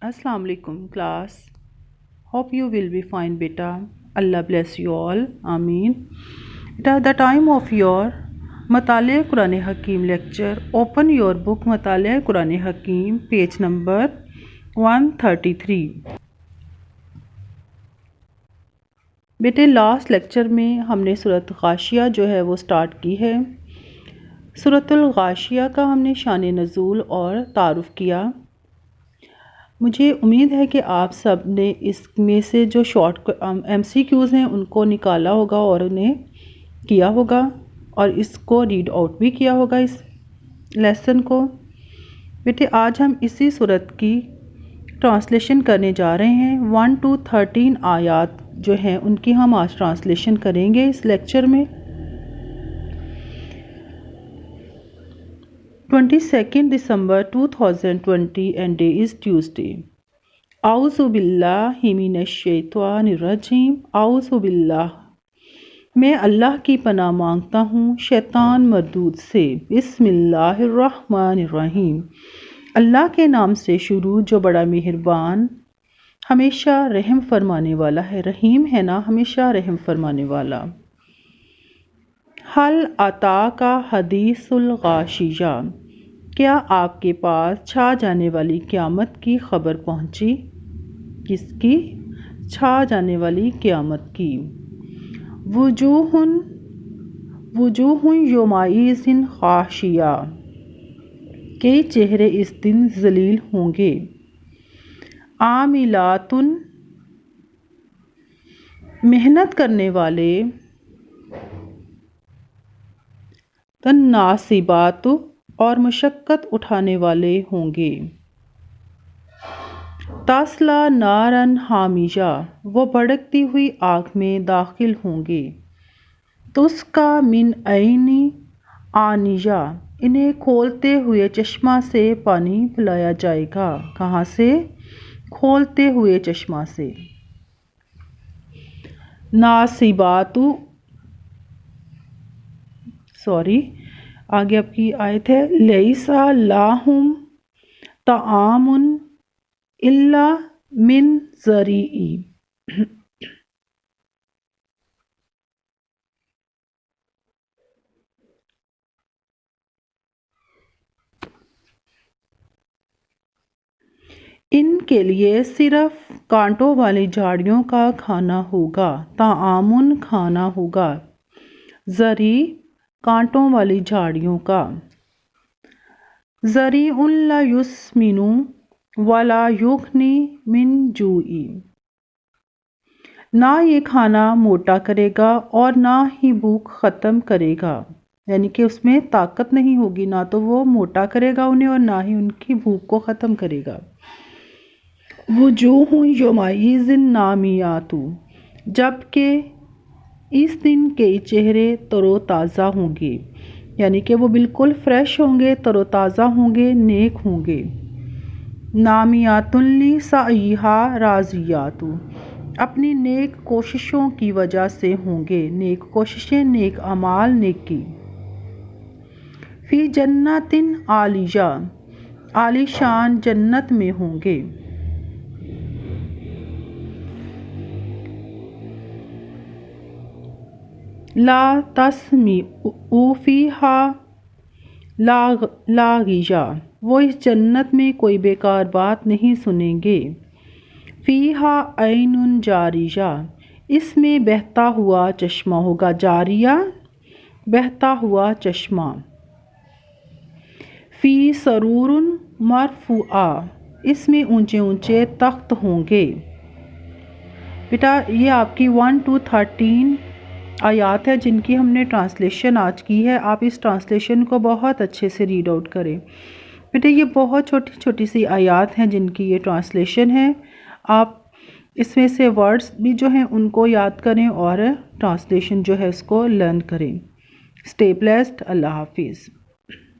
Assalamu alaikum class. Hope you will be fine beta. Allah bless you all. Ameen. It is the time of your Matale Quran Hakim lecture. Open your book Matale Quran Hakim page number 133. بیٹے last lecture میں ہم نے سورۃ غاشیہ جو ہے وہ start کی ہے۔ سورۃ الغاشیہ کا ہم نے شان نزول اور تعارف کیا۔ مجھے امید ہے کہ آپ سب نے اس میں سے جو شارٹ MCQs ہیں ان کو نکالا ہوگا اور انہیں کیا ہوگا اور اس کو ریڈ آؤٹ بھی کیا ہوگا اس لیسن کو۔ بیٹے آج ہم اسی صورت کی ٹرانسلیشن کرنے جا رہے ہیں۔ 1 to 13 آیات جو ہیں ان کی ہم آج ٹرانسلیشن کریں گے اس لیکچر میں۔ 22 December 2020 and day is Tuesday. اعوذ باللہ من الشیطان الرجیم۔ اعوذ باللہ، میں اللہ کی پناہ مانگتا ہوں شیطان مردود سے۔ بسم اللہ الرحمن الرحیم، اللہ کے نام سے شروع جو بڑا مہربان ہمیشہ رحم فرمانے والا ہے۔ رحیم ہے نا، ہمیشہ رحم فرمانے والا۔ حل اتاک حدیث الغاشیہ، کیا آپ کے پاس چھا جانے والی قیامت کی خبر پہنچی؟ کس کی؟ چھا جانے والی قیامت کی۔ وجوہ یومئذ خاشعہ، کئی چہرے اس دن ذلیل ہوں گے۔ عاملات، محنت کرنے والے۔ ناصبات، اور مشقت اٹھانے والے ہوں گے۔ تصلی نارا حامیہ، وہ بھڑکتی ہوئی آگ میں داخل ہوں گے۔ تسقی من عین آنیہ، انہیں کھولتے ہوئے چشمہ سے پانی پلایا جائے گا۔ کہاں سے؟ کھولتے ہوئے چشمہ سے۔ ناصبات، آگے آپ کی آیت ہے لیس لہم طعام الا من ضریع۔ ان کے لیے صرف کانٹوں والی جھاڑیوں کا کھانا ہوگا۔ طعام کھانا ہوگا، ضریع کانٹوں والی جھاڑیوں کا۔ ضریع لا یسمن ولا یغنی من جوع، نہ یہ کھانا موٹا کرے گا اور نہ ہی بھوک ختم کرے گا، یعنی کہ اس میں طاقت نہیں ہوگی، نہ تو وہ موٹا کرے گا انہیں اور نہ ہی ان کی بھوک کو ختم کرے گا۔ وجوہ یومئذ ناعمۃ، جبکہ اس دن کئی چہرے تر و تازہ ہوں گے، یعنی کہ وہ بالکل فریش ہوں گے، تر و تازہ ہوں گے، نیک ہوں گے۔ ناعمۃ لسعیھا راضیات، اپنی نیک کوششوں کی وجہ سے ہوں گے، نیک کوششیں، نیک اعمال، نیکی۔ فی جنت عالیہ، عالی شان جنت میں ہوں گے۔ لا تسمع فیہا لاغیہ، وہ اس جنت میں کوئی بیکار بات نہیں سنیں گے۔ فیہا عین جاریہ، اس میں بہتا ہوا چشمہ ہوگا۔ جاریہ بہتا ہوا چشمہ۔ فی سرور مرفوعہ، اس میں اونچے اونچے تخت ہوں گے۔ بیٹا یہ آپ کی 1 to 13 آیات ہے جن کی ہم نے ٹرانسلیشن آج کی ہے۔ آپ اس ٹرانسلیشن کو بہت اچھے سے ریڈ آؤٹ کریں۔ بیٹے یہ بہت چھوٹی چھوٹی سی آیات ہیں جن کی یہ ٹرانسلیشن ہے۔ آپ اس میں سے ورڈز بھی جو ہیں ان کو یاد کریں اور ٹرانسلیشن جو ہے اس کو لرن کریں۔ Stay blessed. اللہ حافظ۔